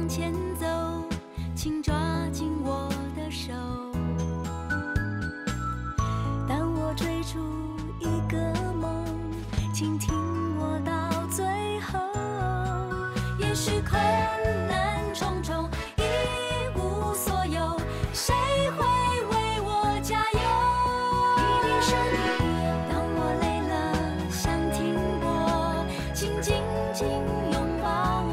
往前走，请抓紧我的手。当我追逐一个梦，请听我到最后。也许困难重重，一无所有，谁会为我加油？一定是你。当我累了想停泊，请紧紧拥抱我。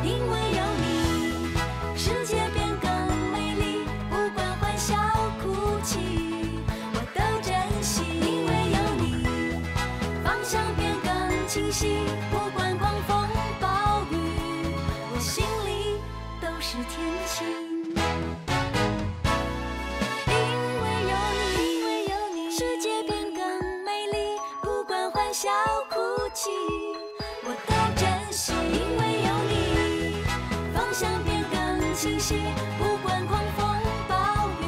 因为有你，世界变更美丽，不管欢笑哭泣，我都珍惜。因为有你，方向变更清晰，不管狂风暴雨，我心里都是天晴。因为有你，世界变更美丽，不管欢笑哭泣，我都珍惜。因为有你，方向变更清晰，不管狂风暴雨，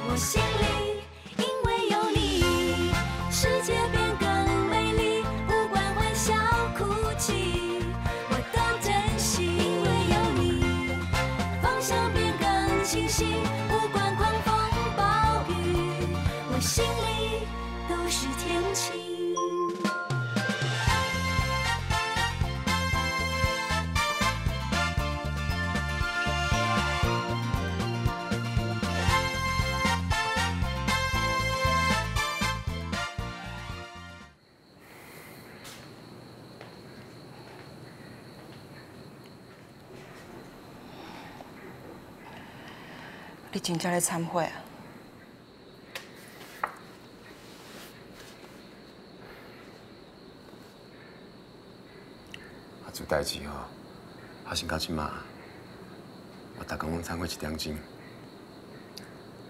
我心里。因为有你，世界变更美丽，不管欢笑哭泣，我都珍惜。因为有你，方向变更清晰，不管狂风暴雨，我心里都是天晴。你真正咧忏悔啊？做代志吼，发生到即马，我逐工拢忏悔1点钟，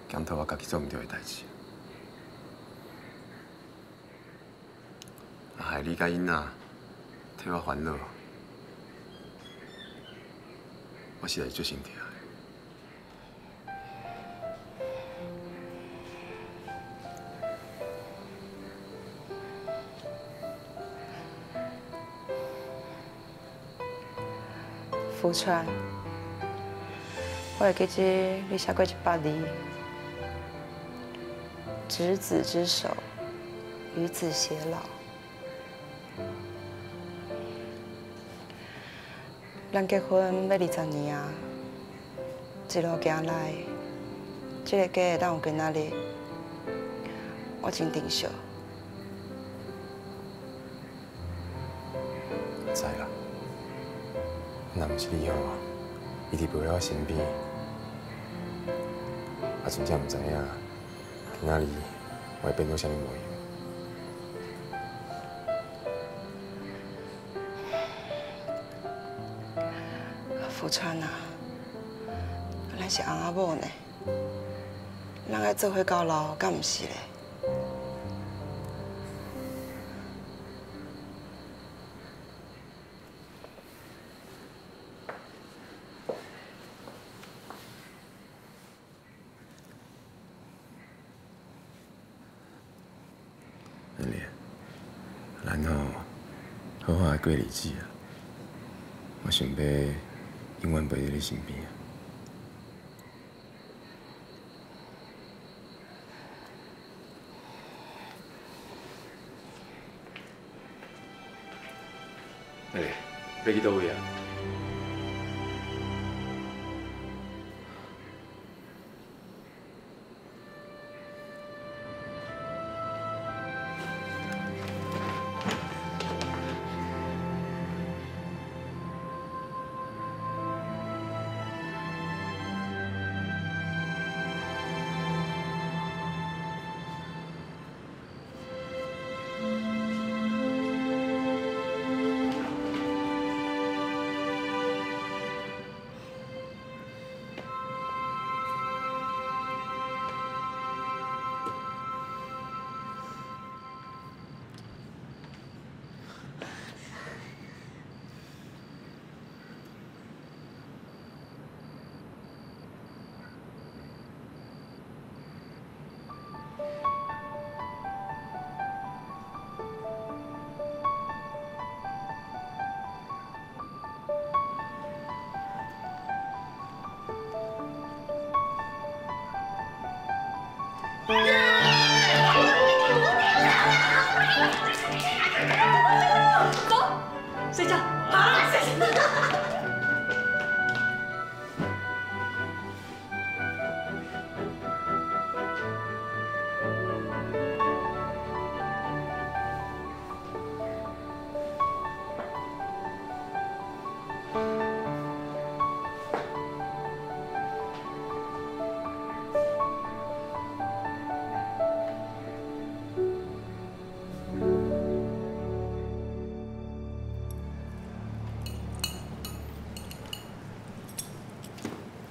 检讨我家己做唔对的代志。害你甲囡仔替我烦恼，我实在是最心痛的。福川，我会记得你写过100字：执子之手，与子偕老。咱结婚要20年啊，一路行来，这个家会当有今仔日，我真珍惜。知啦。若毋是你吼，一直陪在我身边，我真正毋知影，今仔日我会变做啥物模样。福川啊，咱是翁仔某呢，咱爱做伙到老，敢毋是咧？咱吼好好的过日子啊！我想要永远陪在你身边啊！要去倒位啊？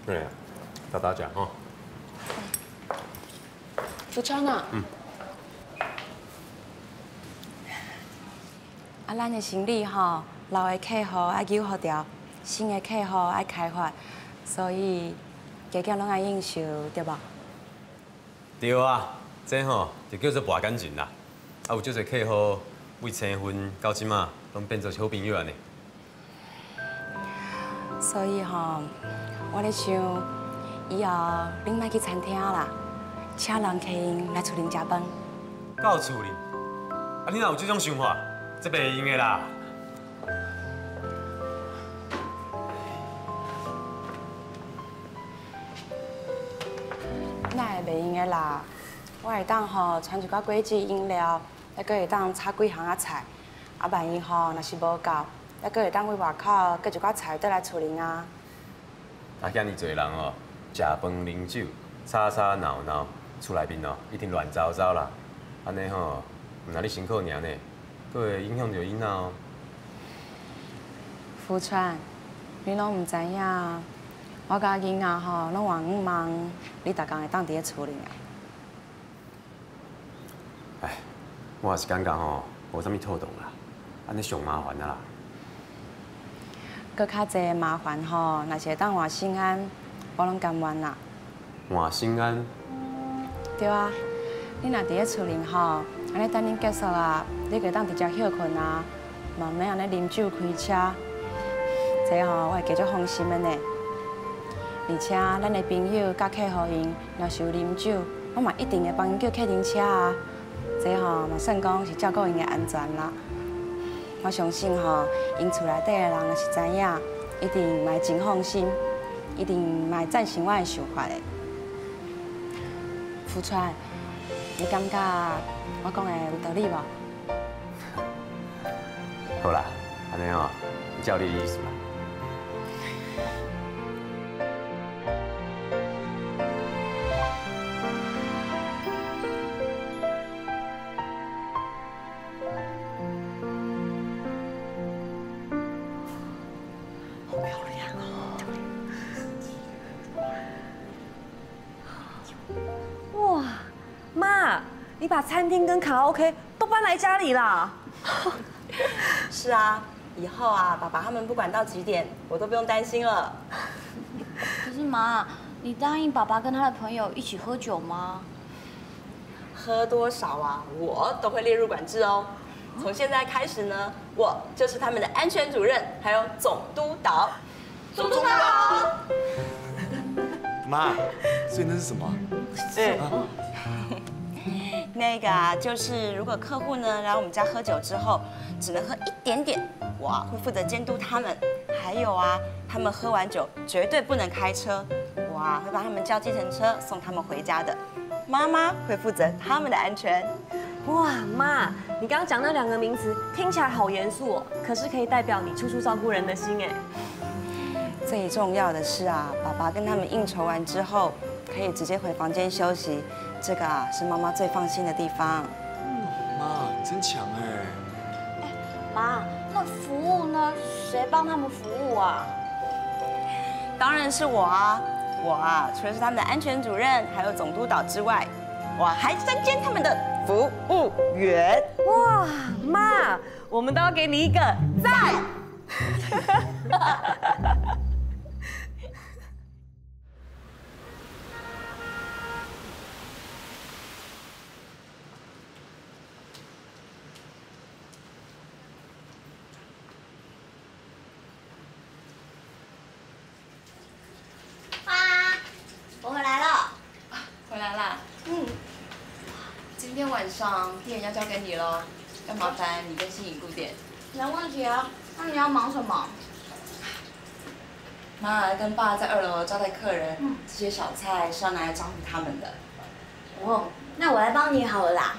对啊，大家哈。福川啊。啊，咱的生理吼，老的客户爱救好掉，新的客户爱开发，所以家家拢爱应酬，对吧？对啊，这吼就叫做博感情啦。啊，有足侪客户为青婚到即马拢变做好朋友安尼。所以吼，我咧想，以后恁莫去餐厅啦，请人客因来厝恁食饭。到厝里，啊，你若有这种想法，这袂用的啦。那会袂用的啦，我会当吼传一寡果汁饮料，还佫会当炒几项菜，啊万一吼若是无够，还佫会当为外口搁一寡菜倒来厝恁啊。啊，遐尼侪人哦，食饭啉酒，吵吵闹闹，厝内面哦一定乱糟糟啦。安尼吼，毋但你辛苦尔呢，佫会影响到囡仔哦。福川，你拢毋知影，我甲囡仔吼拢愿望你逐工会当伫咧厝里啊。哎，我也是感觉吼，无啥物妥当啦，安尼上麻烦啊啦。搁较济的麻烦吼，若是会当换心安，我拢甘愿啦。换心安，对啊，你若伫咧厝里吼，安尼等恁结束啊，你可以当直接休困啊，嘛免安尼啉酒开车，这吼我会加足放心的呢。而且咱的朋友甲客户因若是有啉酒，我嘛一定会帮因叫客停车啊。这吼嘛算讲是照顾因的安全啦。我相信吼，因厝内底的人若是知影，一定嘛会真放心，一定嘛会赞成我的想法的。福川，你感觉我讲的有道理无？好啦，安尼哦，照你的意思啦。哇，妈，你把餐厅跟卡拉 OK 都搬来家里啦？是啊，以后啊，爸爸他们不管到几点，我都不用担心了。可是妈，你答应爸爸跟他的朋友一起喝酒吗？喝多少啊，我都会列入管制哦。从现在开始呢，我就是他们的安全主任，还有总督导。总督导。妈，所以那是什么？那个啊，就是如果客户呢来我们家喝酒之后，只能喝一点点，我啊会负责监督他们。还有啊，他们喝完酒绝对不能开车，我啊会帮他们叫计程车送他们回家的。妈妈会负责他们的安全。哇，妈，你刚刚讲那2个名词听起来好严肃哦，可是可以代表你处处照顾人的心哎。最重要的是啊，爸爸跟他们应酬完之后，可以直接回房间休息。这个啊，是妈妈最放心的地方。妈，真强哎！妈，那服务呢？谁帮他们服务啊？当然是我啊！我啊，除了是他们的安全主任，还有总督导之外，我还身兼他们的服务员。哇，妈，我们都要给你一个赞！我回来了。回来啦。今天晚上店要交给你喽，要麻烦你跟新颖顾店。没问题啊，那你要忙什么？妈跟爸在2楼招待客人，这些小菜是要拿来招呼他们的。哦，那我来帮你好了啦。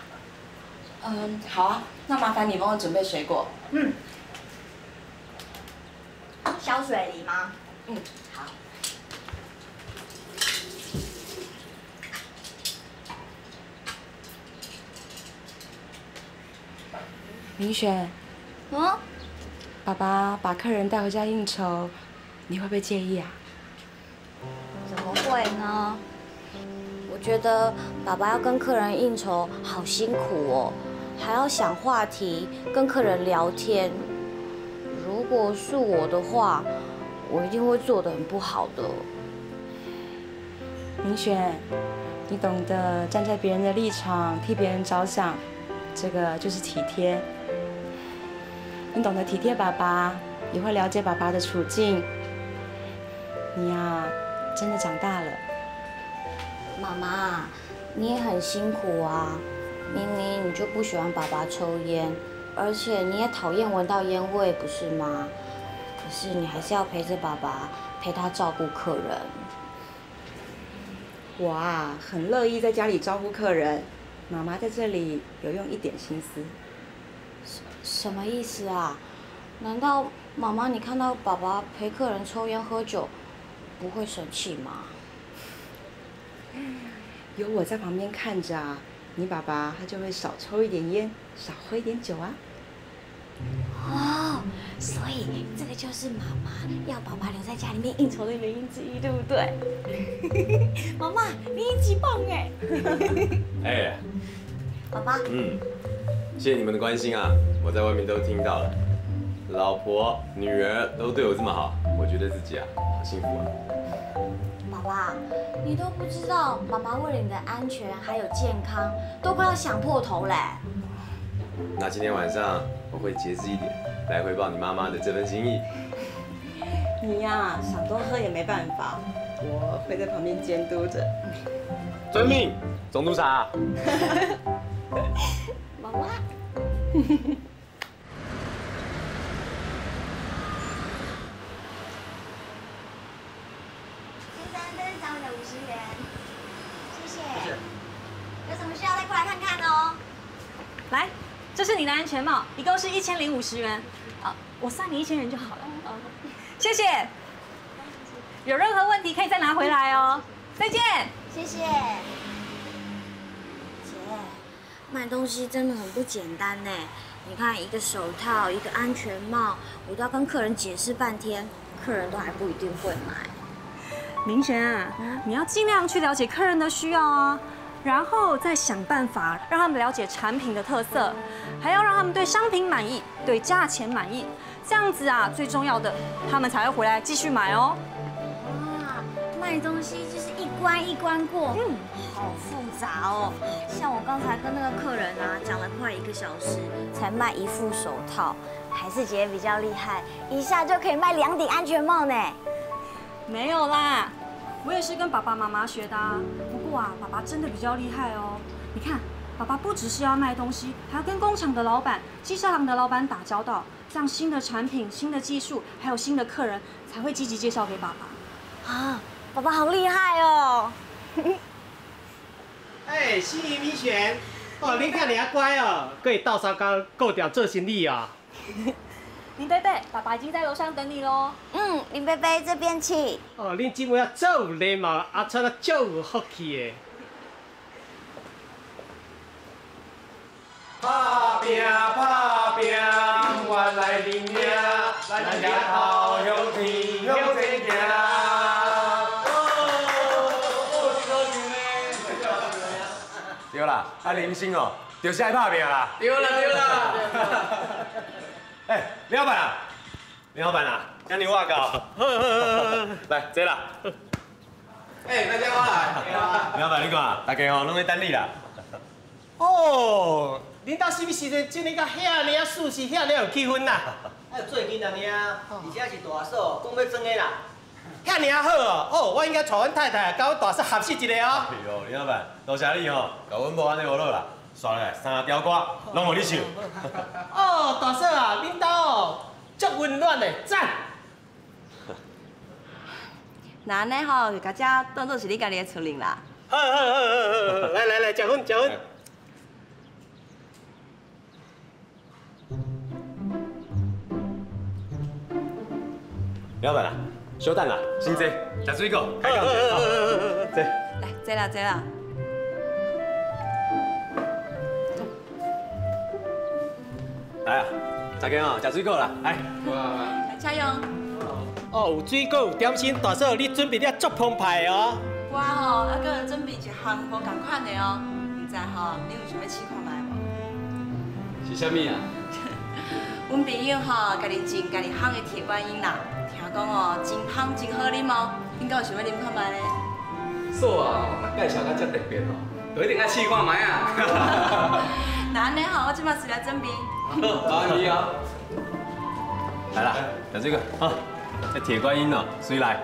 好啊，那麻烦你帮我准备水果。小水梨吗？好。明雪，爸爸把客人带回家应酬，你会不会介意啊？会呢？我觉得爸爸要跟客人应酬，好辛苦哦，还要想话题，跟客人聊天。如果是我的话，我一定会做得很不好的。明轩，你懂得站在别人的立场，替别人着想，这个就是体贴。你懂得体贴爸爸，也会了解爸爸的处境。你呀，真的长大了。妈妈，你也很辛苦啊！明明你就不喜欢爸爸抽烟，而且你也讨厌闻到烟味，不是吗？可是你还是要陪着爸爸，陪他照顾客人。我啊，很乐意在家里招呼客人。妈妈在这里有用一点心思。什么意思啊？难道妈妈你看到爸爸陪客人抽烟喝酒，不会生气吗？有我在旁边看着啊，你爸爸他就会少抽一点烟，少喝一点酒啊。哦，所以这个就是妈妈要爸爸留在家里面应酬的原因之一，对不对？妈妈，你一级棒哎！哎，爸爸，谢谢你们的关心啊，我在外面都听到了，老婆、女儿都对我这么好，我觉得自己啊，好幸福啊。爸爸，你都不知道，妈妈为了你的安全还有健康，都快要想破头嘞。那今天晚上我会节制一点，来回报你妈妈的这份心意。你呀，想多喝也没办法，我会在旁边监督着。遵命，总督察。妈妈。50元，谢谢。有什么需要再过来看看哦。来，这是你的安全帽，一共是1050元。我算你1000元就好了。谢谢。有任何问题可以再拿回来哦。再见。谢谢。姐，卖东西真的很不简单呢。你看，一个手套，一个安全帽，我都要跟客人解释半天，客人都还不一定会买。明璇啊，你要尽量去了解客人的需要啊，然后再想办法让他们了解产品的特色，还要让他们对商品满意，对价钱满意，这样子啊，最重要的，他们才会回来继续买哦。哇，卖东西就是一关一关过，好复杂哦。像我刚才跟那个客人啊讲了快1个小时，才卖1副手套，还是姐比较厉害，一下就可以卖2顶安全帽呢。没有啦，我也是跟爸爸妈妈学的啊。不过啊，爸爸真的比较厉害哦。你看，爸爸不只是要卖东西，还要跟工厂的老板、机车行的老板打交道，这样新的产品、新的技术，还有新的客人才会积极介绍给爸爸。啊，爸爸好厉害哦！哎，心仪明璇，哦，你看你还乖哦，可以倒三缸够掉做生意啊。林贝贝，爸爸已经在楼上等你喽。林贝贝这边请。哦，恁姊妹啊，足有礼貌，阿川啊，足有福气的。打拼打拼，原来认命，咱日头向天向前行。对啦，林星哦，就是爱打拼啦。对啦。哎，林老板啊，让你话搞。来，坐啦。哎，大家好啦。林老板，你看，大家哦，拢在等你啦。哦，恁兜是不是时阵个遐尔舒适，遐尔有气氛啦？哎，最近安尼啊，而且是大嫂讲要装的啦。遐尔好哦，哦，我应该带阮太太甲阮大嫂合适一个哦。哎呦，林老板，多谢你吼，甲阮无安尼学落啦。刷来3条歌，拢互你唱。哦，大嫂啊，恁兜哦，足温暖的，赞。那安尼吼，就甲这当做是你家己的厝邻啦。好，来，食薰。林老板啊，稍等啦，先坐，食水果，开讲者。坐。来，坐啦。来啊，大家哦，食水果啦，来。来，加油。哦，有水果有点心，大嫂你准备了足澎湃哦。我吼还阁准备一项无同款的哦，唔知吼你有想要试看卖无？是啥物啊？阮朋友吼家己种家己烘的铁观音啦，听讲哦真香真好啉哦，应该有想要啉看卖咧。嫂啊，若介绍甲遮特别哦，就一定爱试看卖啊。那安尼吼，我即马是来准备。好，安尼啊。来啦，小水哥，好，这铁观音哦，谁来？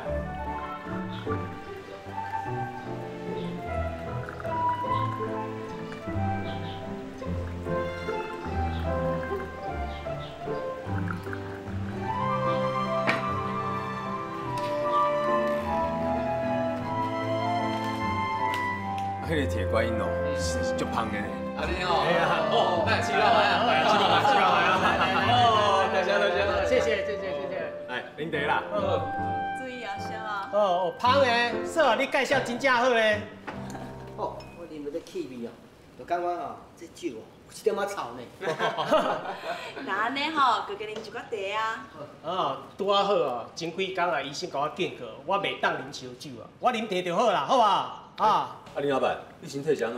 迄个铁观音哦，是足香的呢。安尼哦，哦，来，试落来啊，来，试落来，试落来啊！哦，多谢多谢，谢谢。来，啉茶啦。注意啊，小啊。哦，有香的，嫂，你介绍真正好咧。哦，我啉到这气味哦，就感觉吼，这酒哦有一点仔臭呢。那安尼吼，佮佮啉一寡茶啊。哦，拄啊好哦，前几工啊，医生甲我警告，我袂当啉烧酒啊，我啉茶就好啦，好吧？啊，林老板，你身体怎样？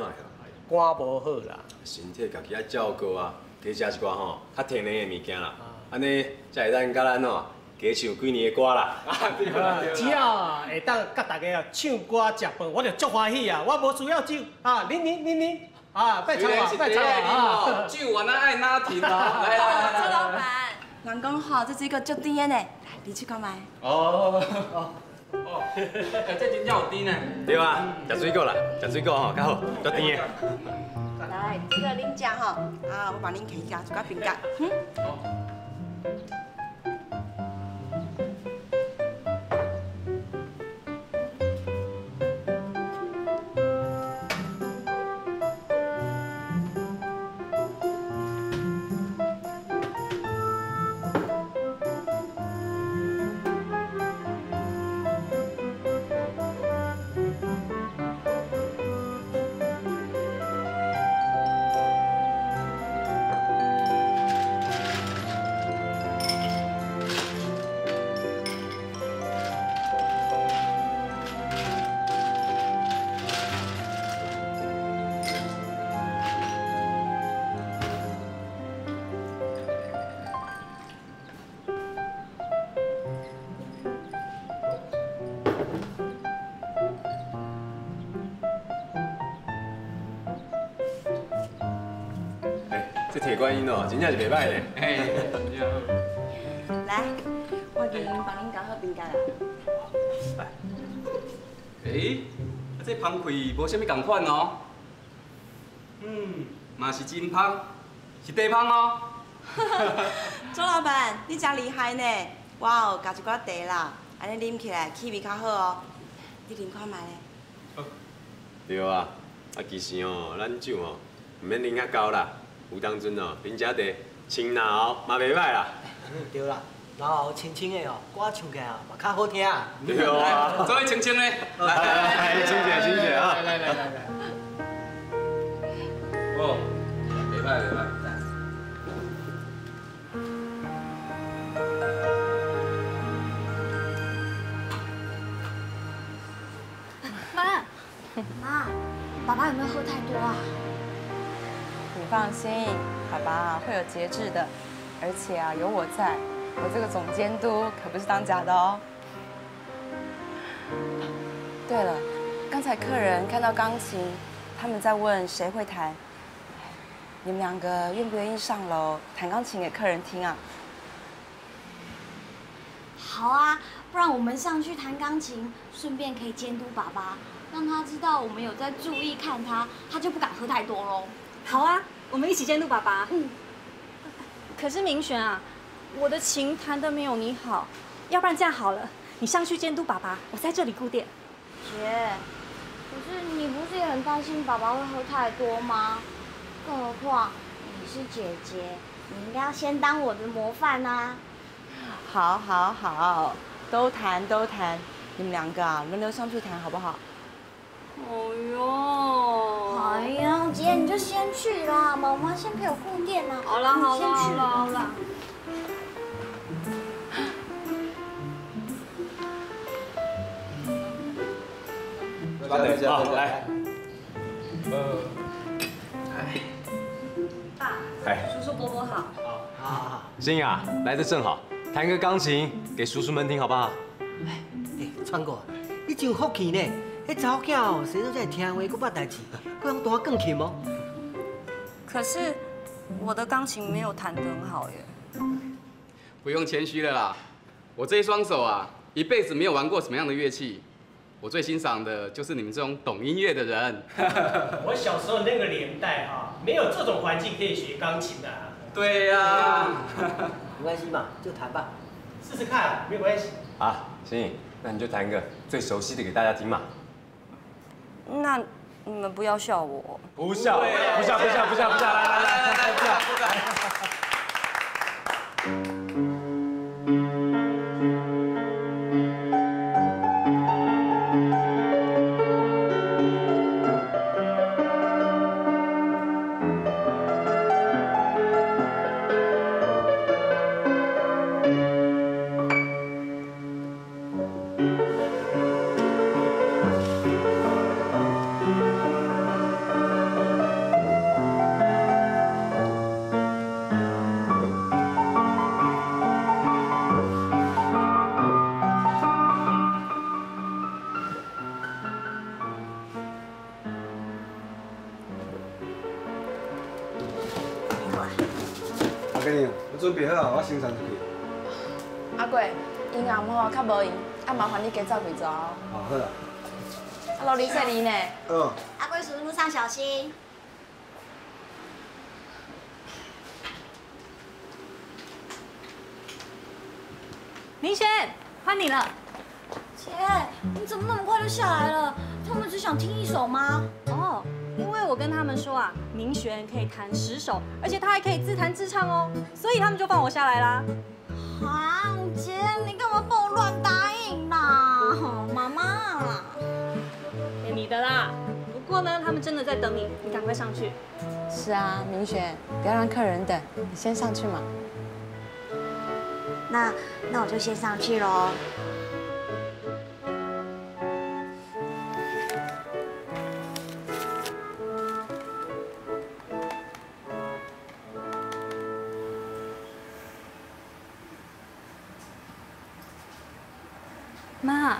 肝无好啦。身体家己爱照顾啊，加食一寡吼较天然的物件啦，安尼才会当甲咱哦加唱几年的歌啦。只要会当甲大家唱歌食饭，我就足欢喜啊！我无需要酒啊，啉啊，别吵啊，别吵啊！酒原来爱哪停啊？来周老板，人讲吼，这水果足甜的呢，来，你去看卖。哦，这真正有甜呢。对啊，食水果啦，食水果吼较好，足甜的。来，这个恁食吼，啊，我帮恁起加一寡饼干。这铁观音哦，真正是袂歹呢。来，我给恁帮恁搞好饼干啦。这芳开无啥物共款哦。嘛是真芳，是地芳哦。周老板，你真厉害呢！我有加一寡茶啦，安尼啉起来气味较好哦。你啉看卖咧。对啊，其实哦，咱酒哦，唔免啉较高啦。有当阵哦，啉遮茶清脑嘛袂歹啦。对啦，然后轻轻的哦，歌唱起来嘛较好听。对啊，做位轻轻的，来，请姐，请姐啊！来。哦，袂歹。妈，爸爸有没有喝太多啊？你放心，爸爸会有节制的，而且啊，有我在，我这个总监督可不是当假的哦。对了，刚才客人看到钢琴，他们在问谁会弹，你们两个愿不愿意上楼弹钢琴给客人听啊？好啊，不然我们上去弹钢琴，顺便可以监督爸爸，让他知道我们有在注意看他，他就不敢喝太多喽。好啊，我们一起监督爸爸。可是明璇啊，我的琴弹得没有你好，要不然这样好了，你上去监督爸爸，我在这里顾店。姐，可是你不是也很担心爸爸会喝太多吗？更何况你是姐姐，你应该要先当我的模范啊。好，都弹，你们两个啊轮流上去弹好不好？哎呀，姐你就先去啦，妈妈先陪我顾店啦。好啦，你先去啦。来。爸，叔叔伯伯好。好。欣雅来的正好，弹个钢琴给叔叔们听好不好？哎，川哥，你真有福气呢！迄查某囝哦，生到这听话，佫捌代志，佫用弹钢琴哦。可是我的钢琴没有弹得很好耶。不用谦虚了啦，我这一双手啊，一辈子没有玩过什么样的乐器。我最欣赏的就是你们这种懂音乐的人。我小时候那个年代哈，没有这种环境可以学钢琴的。对呀。没关系嘛，就弹吧。试试看，没有关系。啊，欣颖，那你就弹一个最熟悉的给大家听嘛。那你们不要笑我。不笑，来，不笑。我准备好，我先上出去。阿贵，音乐吼较无闲，啊麻烦你加照几组哦。哦，好啦。啊，罗丽说你呢？嗯。阿贵叔叔路上小心。明轩，换你了。姐，你怎么那么快就下来了？他们只想听一首吗？哦，因为我跟他们说啊，明璇可以弹10首，而且他还可以自弹自唱哦，所以他们就放我下来啦。啊，姐，你干嘛帮我乱答应啦？妈妈。你的啦。不过呢，他们真的在等你，你赶快上去。是啊，明璇，不要让客人等，你先上去嘛。那我就先上去喽。妈，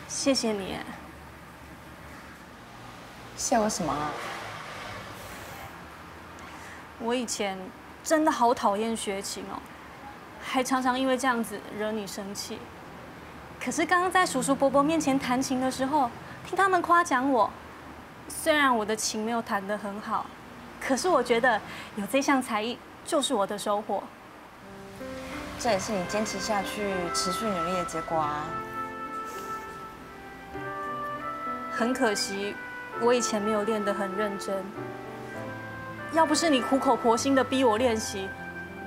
谢谢你。谢我什么啊？我以前真的好讨厌学琴哦，还常常因为这样子惹你生气。可是刚刚在叔叔伯伯面前弹琴的时候，听他们夸奖我，虽然我的琴没有弹得很好，可是我觉得有这项才艺就是我的收获。这也是你坚持下去、持续努力的结果啊。很可惜，我以前没有练得很认真。要不是你苦口婆心的逼我练习，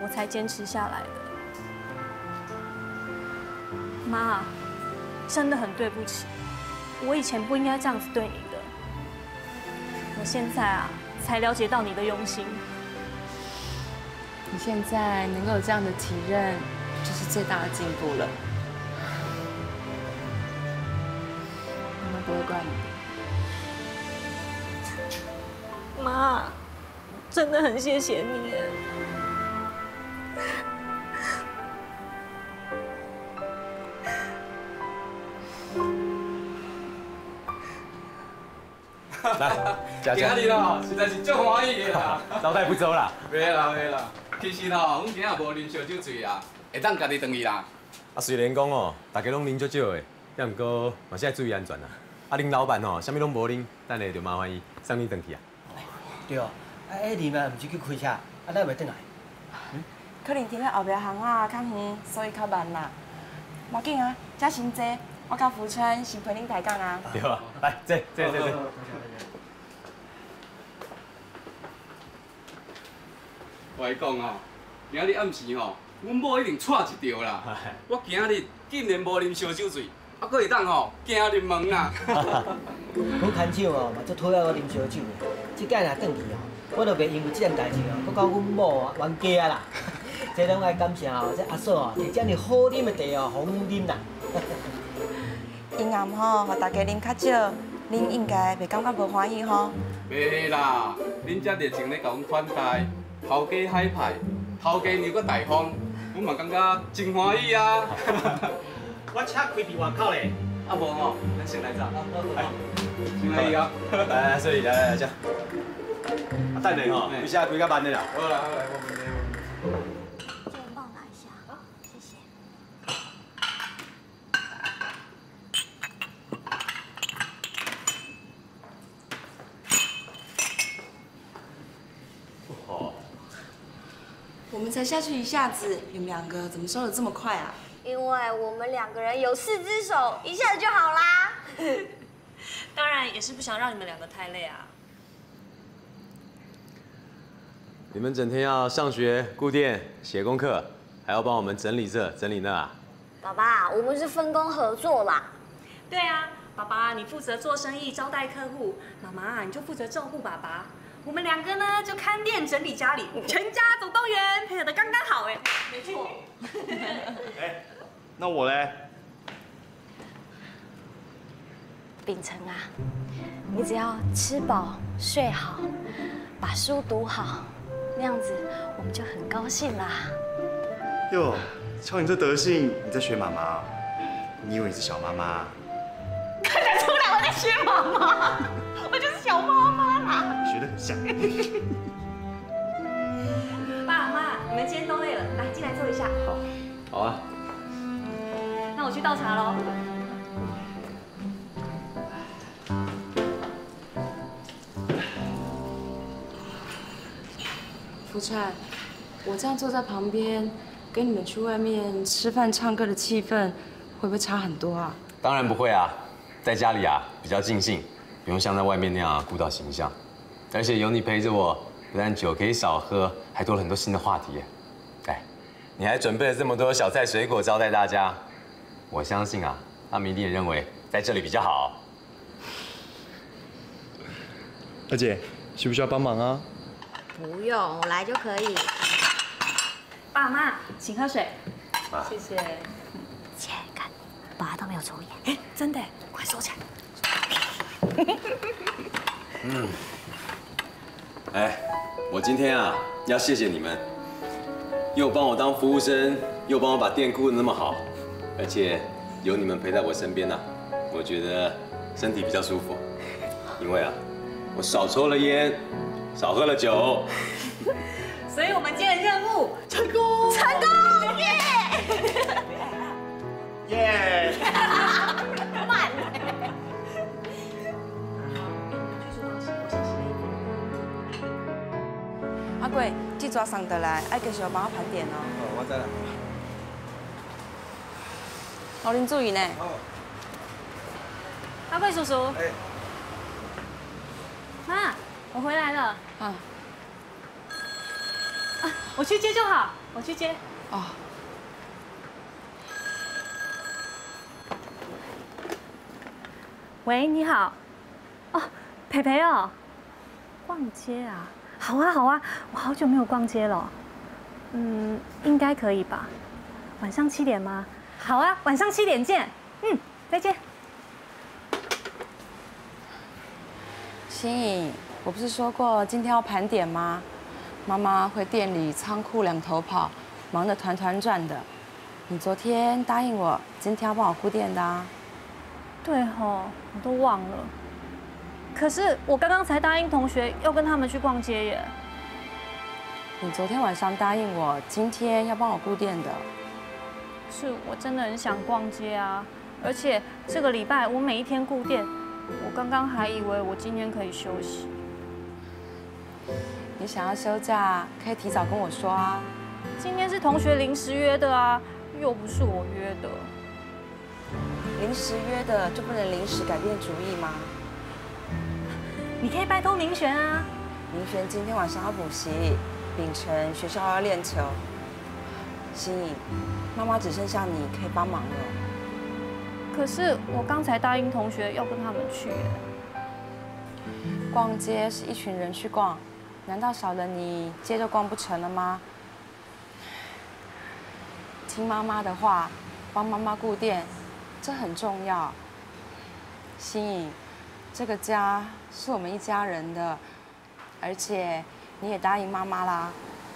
我才坚持下来的。妈，真的很对不起，我以前不应该这样子对你的。我现在啊，才了解到你的用心。你现在能够有这样的体认，就是最大的进步了。我们不会怪你的。妈，真的很谢谢你。来，佳佳。今日哦，实在是足欢喜的啦。招待不周啦。袂啦。其实哦，阮今日无啉烧酒醉啊，会当家己回去啦。啊，虽然讲哦，大家拢啉足少的，但不过嘛是要注意安全啦。啊，恁老板哦，啥物拢无啉，等下就麻烦伊送你回去啊。对哦，迄啉啊，毋是去开车，咱袂转来。可能停在后壁巷啊，较远，所以较慢啦。无要紧啊，遮真济，我甲福春是陪恁抬杠啊。对啊，来，坐。我跟你讲哦，今日暗时吼，阮某一定娶一条啦。我今日竟然无啉烧酒醉，还佫会当吼行入门啦。阮牵手哦，嘛足讨厌我啉烧酒的。即摆若转去哦，我就袂因为即件代志哦，佫甲阮某冤家啦。这拢爱感谢哦，这阿嫂哦，摕遮尔好啉的茶哦，互阮啉啦。阴暗吼，互大家啉较少，恁应该袂感觉无欢喜吼？袂啦，恁遮热情咧甲阮款待，头家海派，头家又搁大方，阮嘛感觉真欢喜啊！我车开伫外口咧。啊无吼，咱先来走。先来伊啊！来，所以来这。啊，等下吼，为啥开较慢的啦？好啦好啦，我问你。这个帮我拿一下，好，谢谢。我们才下去一下子，你们两个怎么收的这么快啊？因为我们2个人有4只手，一下子就好啦。当然也是不想让你们2个太累啊。你们整天要上学、顾店、写功课，还要帮我们整理这、整理那啊？爸爸，我们是分工合作啦。对啊，爸爸你负责做生意、招待客户，妈妈你就负责照顾爸爸。我们2个呢就看店、整理家里，全家总动员，配合的刚刚好哎。没错。哎，那我嘞？秉承啊，你只要吃饱、睡好，把书读好，那样子我们就很高兴啦。哟，瞧你这德性，你在学妈妈？你以为你是小妈妈？看得出来我在学妈妈，我就是小妈妈啦。学得很像。爸妈，你们今天都累了，来进来坐一下。好啊。那我去倒茶喽。福灿，我这样坐在旁边，跟你们去外面吃饭、唱歌的气氛，会不会差很多啊？当然不会啊，在家里啊比较尽兴，不用像在外面那样顾到形象。而且有你陪着我，不但酒可以少喝，还多了很多新的话题耶。哎，你还准备了这么多小菜水果招待大家，我相信啊，他们一定也认为在这里比较好。二姐，需不需要帮忙啊？不用，我来就可以。爸妈，请喝水。谢谢。姐，看，爸爸都没有抽烟。哎，真的，快收起来。哎，我今天啊要谢谢你们，又帮我当服务生，又帮我把店顾得那么好，而且有你们陪在我身边啊，我觉得身体比较舒服。因为啊，我少抽了烟，少喝了酒，所以我们今天的任务成功！成功耶！耶！慢。阿贵，这抓送得来，爱继续帮我盘点哦。哦，我知啦。好，您注意呢。阿贵叔叔。哎。妈，我回来了。啊。我去接就好，我去接。哦。喂，你好。哦，培培哦。逛街啊？好啊，好啊，我好久没有逛街了。应该可以吧？晚上7点吗？好啊，晚上7点见。再见。心颖，我不是说过今天要盘点吗？妈妈回店里仓库2头跑，忙得团团转的。你昨天答应我今天要帮我顾店的啊。对吼，我都忘了。可是我刚刚才答应同学要跟他们去逛街耶。你昨天晚上答应我今天要帮我顾店的。是我真的很想逛街啊，而且这个礼拜我每一天顾店，我刚刚还以为我今天可以休息。你想要休假，可以提早跟我说啊。今天是同学临时约的啊，又不是我约的。临时约的就不能临时改变主意吗？你可以拜托明璇啊。明璇今天晚上要补习，秉承学校要练球。心颖，妈妈只剩下你可以帮忙了。可是我刚才答应同学要跟他们去耶。逛街是一群人去逛，难道少了你街就逛不成了吗？听妈妈的话，帮妈妈顾店，这很重要。心颖，这个家是我们一家人的，而且你也答应妈妈啦，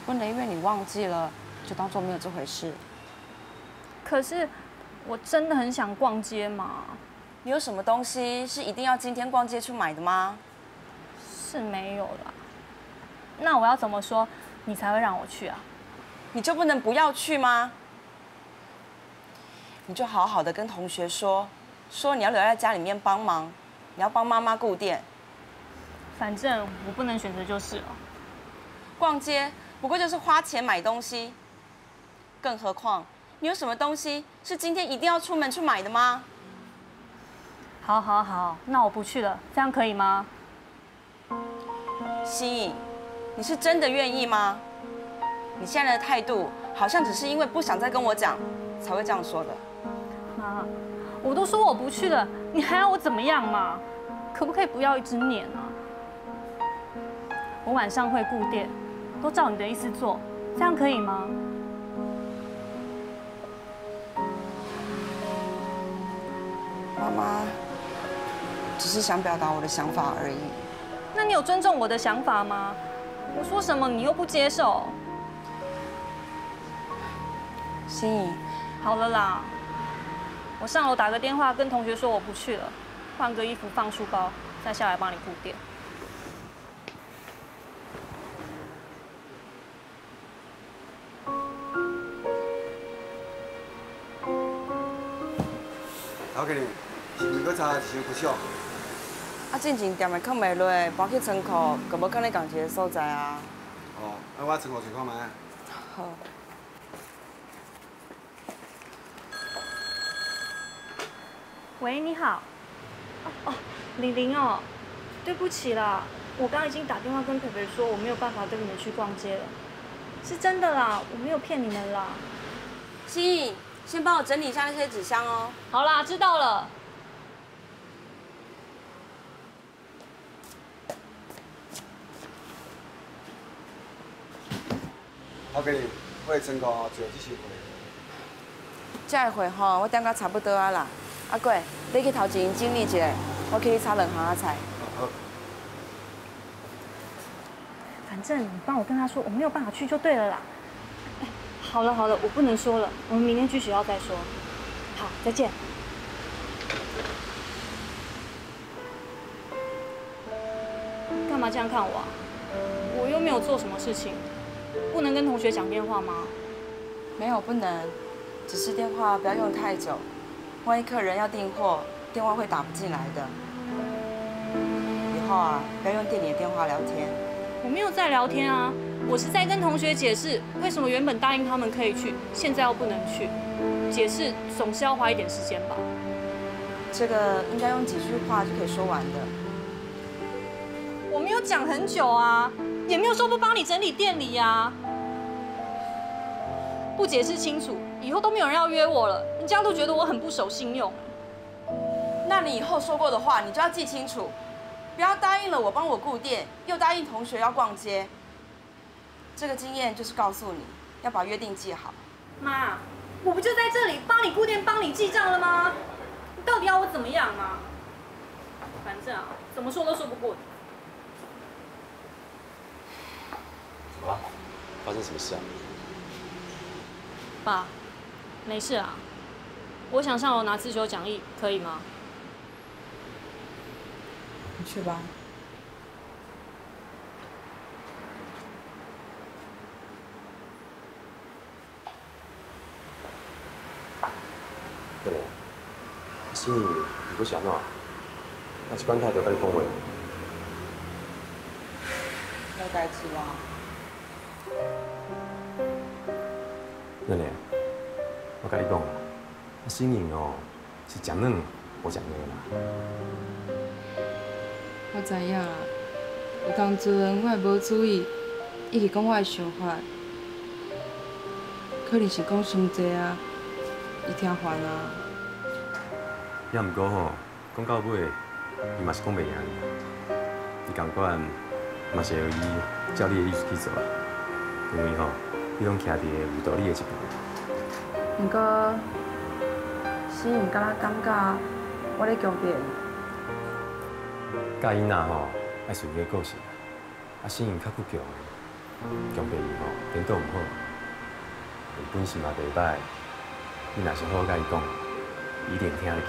不能因为你忘记了就当做没有这回事。可是我真的很想逛街嘛。你有什么东西是一定要今天逛街去买的吗？是没有啦。那我要怎么说你才会让我去啊？你就不能不要去吗？你就好好的跟同学说你要留在家里面帮忙，你要帮妈妈顾店。反正我不能选择就是了。逛街不过就是花钱买东西，更何况你有什么东西是今天一定要出门去买的吗？好，那我不去了，这样可以吗？心颖，你是真的愿意吗？你现在的态度好像只是因为不想再跟我讲，才会这样说的。妈，我都说我不去了，你还要我怎么样嘛？可不可以不要一直念啊？我晚上会顾店，都照你的意思做，这样可以吗？妈妈只是想表达我的想法而已。那你有尊重我的想法吗？我说什么你又不接受。心颖，好了啦，我上楼打个电话跟同学说我不去了，换个衣服放书包，再下来帮你顾店。头家呢，是毋是搁差一箱不少？进前店的放袂落，搬去仓库，就要跟你同一个所在啊。哦，我仓库去看卖。好。喂，你好。哦，玲玲哦，对不起啦，我刚刚已经打电话跟培培说我没有办法跟你们去逛街了，是真的啦，我没有骗你们啦。心颖，先帮我整理一下那些纸箱哦。好啦，知道了。头家，我的仓库哦，只有这些货。这个货吼，我点到差不多啊啦。阿贵，你去头前整理一下，我去你炒2行仔菜。好。反正你帮我跟他说我没有办法去就对了啦。好了，我不能说了，我们明天去学校再说。好，再见。干嘛这样看我啊？我又没有做什么事情，不能跟同学讲电话吗？没有不能，只是电话不要用太久，万一客人要订货，电话会打不进来的。以后啊，不要用店里的电话聊天。我没有在聊天啊，我是在跟同学解释为什么原本答应他们可以去，现在又不能去。解释总是要花一点时间吧。这个应该用几句话就可以说完的。我没有讲很久啊，也没有说不帮你整理店里呀。不解释清楚，以后都没有人要约我了，人家都觉得我很不守信用。那你以后说过的话，你就要记清楚，不要答应了我帮我顾店，又答应同学要逛街。这个经验就是告诉你要把约定记好。妈，我不就在这里帮你顾店、帮你记账了吗？你到底要我怎么样啊？反正啊，怎么说都说不过你。怎么了？发生什么事啊？爸，没事啊。我想上楼拿自修讲义，可以吗？你去吧。对，心怡，你不想喏？那这管太就跟你讲话。有代志啦。奶奶，我跟你讲啦，心怡哦是食软，无食硬啦。我知影啦，有当阵我也无注意，伊是讲我的想法，可能是讲伤济啊，伊听烦啊。也毋过吼，讲到尾，伊嘛是讲袂赢你。伊共款嘛是由伊照你的意思去做啊，因为吼，你拢徛伫有道理的一边。不过，心颖敢若感觉我咧强迫伊。教囡仔吼爱顺个个性，啊，性格较倔强的，强爸母吼颠倒唔好，伊本事嘛袂歹，你若是好好甲伊讲，伊一定听得起。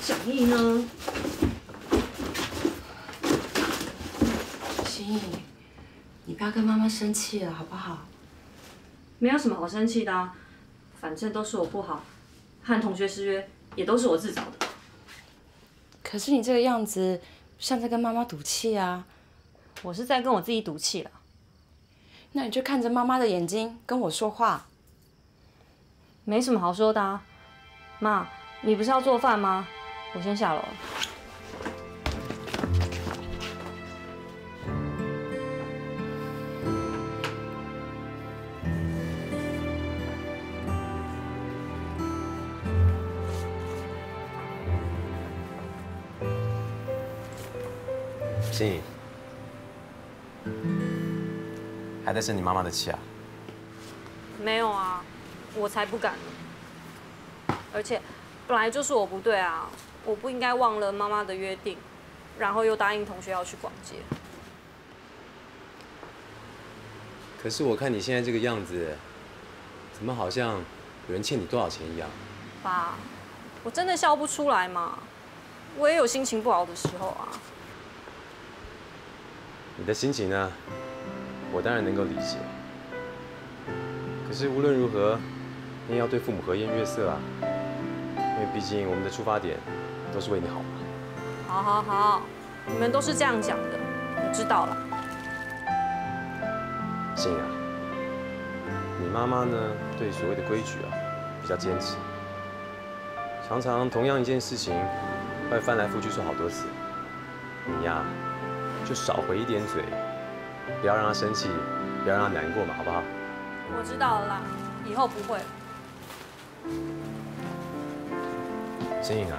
讲义呢？心怡，你不要跟妈妈生气了，好不好？没有什么好生气的啊，反正都是我不好，和同学失约也都是我自找的。可是你这个样子，像在跟妈妈赌气啊！我是在跟我自己赌气了。那你就看着妈妈的眼睛跟我说话。没什么好说的啊，妈，你不是要做饭吗？ 我先下楼。心怡，还在生你妈妈的气啊？没有啊，我才不敢呢。而且本来就是我不对啊。 我不应该忘了妈妈的约定，然后又答应同学要去逛街。可是我看你现在这个样子，怎么好像有人欠你多少钱一样？爸，我真的笑不出来嘛，我也有心情不好的时候啊。你的心情呢，我当然能够理解。可是无论如何，你也要对父母和颜悦色啊，因为毕竟我们的出发点。 都是为你好嘛。好，好，好，你们都是这样讲的，我知道了。心啊，你妈妈呢，对所谓的规矩啊，比较坚持，常常同样一件事情，会翻来覆去说好多次。你呀，就少回一点嘴，不要让她生气，不要让她难过嘛，好不好？我知道了啦，以后不会。心颖啊。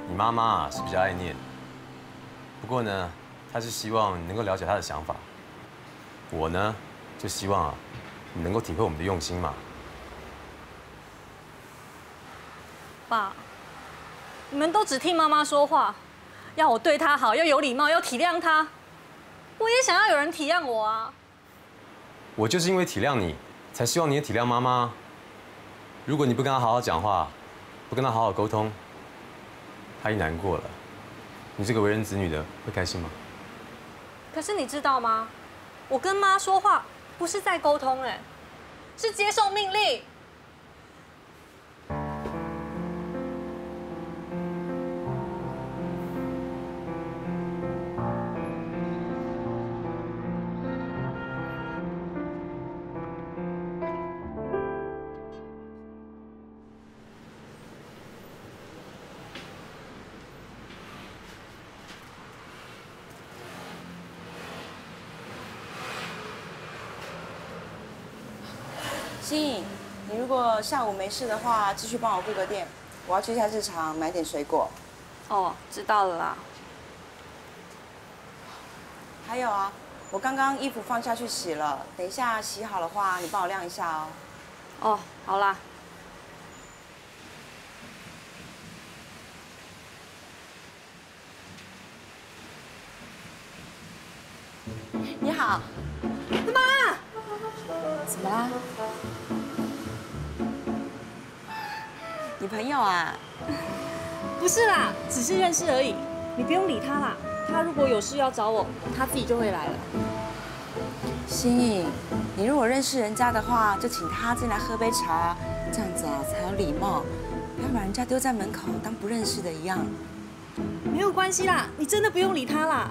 你妈妈啊是比较爱念，不过呢，她是希望你能够了解她的想法。我呢，就希望啊，你能够体会我们的用心嘛。爸，你们都只替妈妈说话，要我对她好，要有礼貌，要体谅她。我也想要有人体谅我啊。我就是因为体谅你，才希望你也体谅妈妈。如果你不跟她好好讲话，不跟她好好沟通， 他一难过了，你这个为人子女的会开心吗？可是你知道吗？我跟妈说话不是在沟通，哎，是接受命令。心颖，你如果下午没事的话，继续帮我顾个店，我要去菜市场买点水果。哦，知道了啦。还有啊，我刚刚衣服放下去洗了，等一下洗好的话，你帮我晾一下哦。哦，好啦。你好，妈。怎么啦？你朋友啊？不是啦，只是认识而已，你不用理他啦。他如果有事要找我，他自己就会来了。心颖，你如果认识人家的话，就请他进来喝杯茶，这样子啊才有礼貌，不要把人家丢在门口当不认识的一样。没有关系啦，你真的不用理他啦，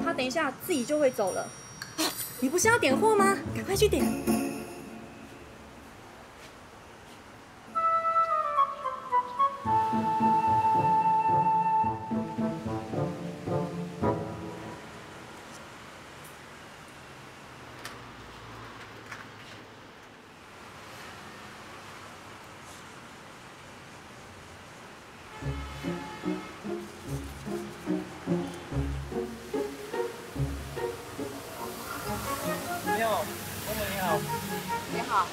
他等一下自己就会走了。哦，你不是要点货吗？赶快去点。你好，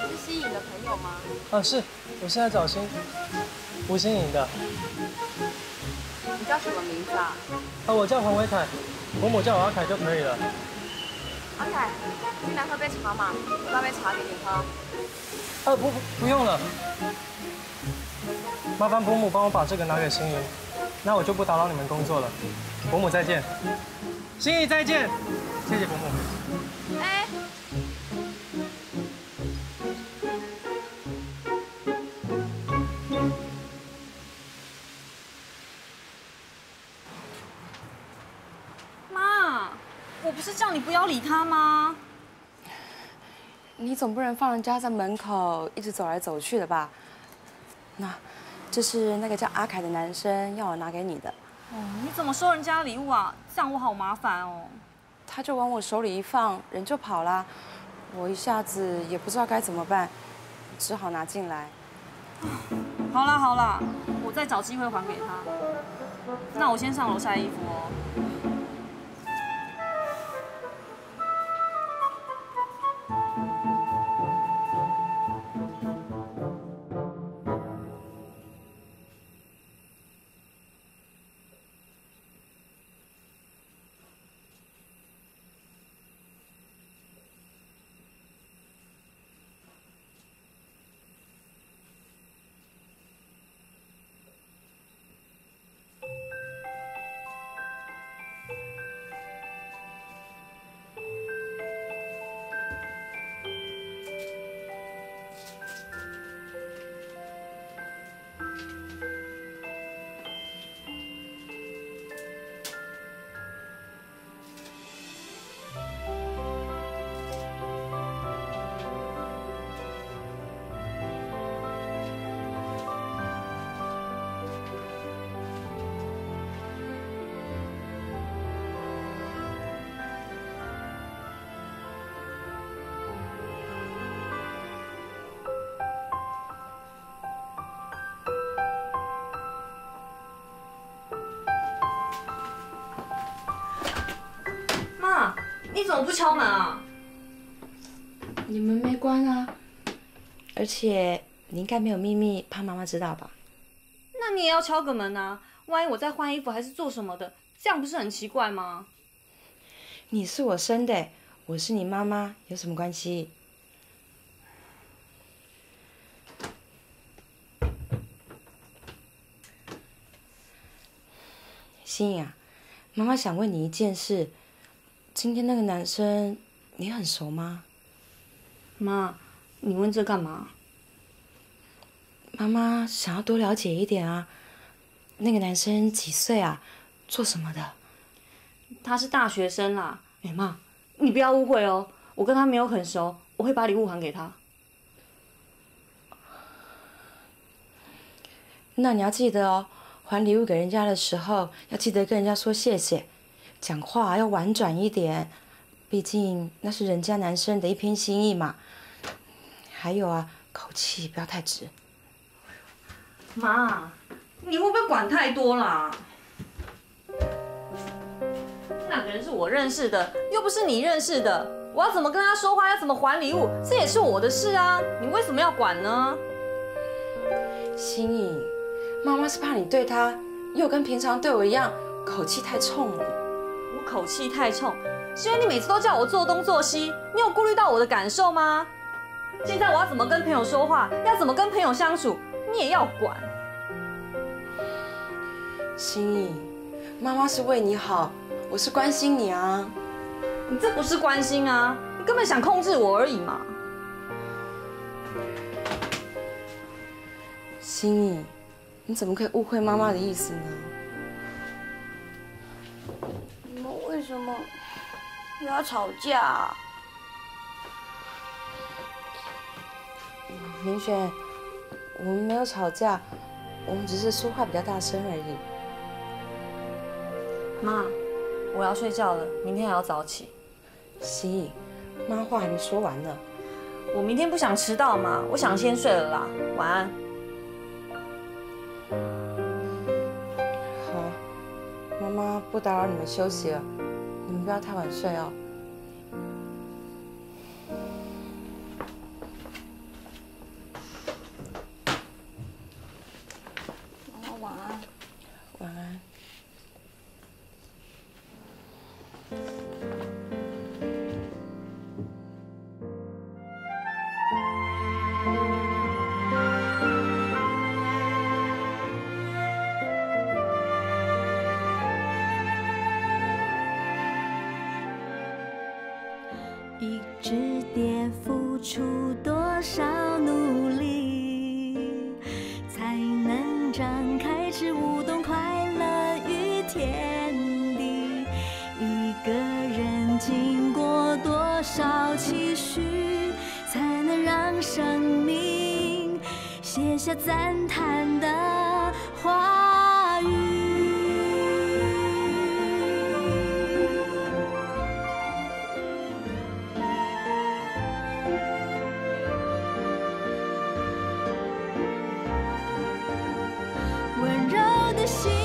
是新颖的朋友吗？啊，是，我现在找吴新颖的。你叫什么名字啊？我叫黄维凯，伯母叫我阿凯就可以了。阿凯，进来喝杯茶嘛，我倒杯茶给你喝。不用了，麻烦伯母帮我把这个拿给新颖，那我就不打扰你们工作了。伯母再见，新颖再见，谢谢伯母。哎。 我不是叫你不要理他吗？你总不能放人家在门口一直走来走去的吧？那，这是那个叫阿凯的男生要我拿给你的。哦，你怎么收人家礼物啊？这样我好麻烦哦。他就往我手里一放，人就跑啦。我一下子也不知道该怎么办，只好拿进来。好啦好啦，我再找机会还给他。那我先上楼晒衣服哦。 妈，你怎么不敲门啊？你门没关啊，而且你应该没有秘密，怕妈妈知道吧？那你也要敲个门啊！万一我在换衣服还是做什么的，这样不是很奇怪吗？你是我生的，我是你妈妈，有什么关系？心颖啊，妈妈想问你一件事，今天那个男生你很熟吗？妈，你问这干嘛？妈妈想要多了解一点啊。那个男生几岁啊？做什么的？他是大学生啦。哎妈，你不要误会哦，我跟他没有很熟，我会把礼物还给他。那你要记得哦，还礼物给人家的时候，要记得跟人家说谢谢，讲话要婉转一点，毕竟那是人家男生的一片心意嘛。还有啊，口气不要太直。妈，你会不会管太多啦？那个人是我认识的，又不是你认识的，我要怎么跟他说话，要怎么还礼物，这也是我的事啊，你为什么要管呢？心颖，妈妈是怕你对他又跟平常对我一样，口气太冲了。我口气太冲，是因为你每次都叫我做东做西，你有顾虑到我的感受吗？现在我要怎么跟朋友说话，要怎么跟朋友相处，你也要管。心颖，妈妈是为你好，我是关心你啊。你这不是关心啊，你根本想控制我而已嘛。心颖，你怎么可以误会妈妈的意思呢？你们为什么要吵架啊？明轩，我们没有吵架，我们只是说话比较大声而已。妈，我要睡觉了，明天还要早起。心颖，妈话还没说完呢。我明天不想迟到嘛，我想先睡了啦，晚安。好，妈妈不打扰你们休息了，你们不要太晚睡哦。少努力，才能张开翅舞动快乐与天地。一个人经过多少期许，才能让生命写下赞叹的话语。温柔的心。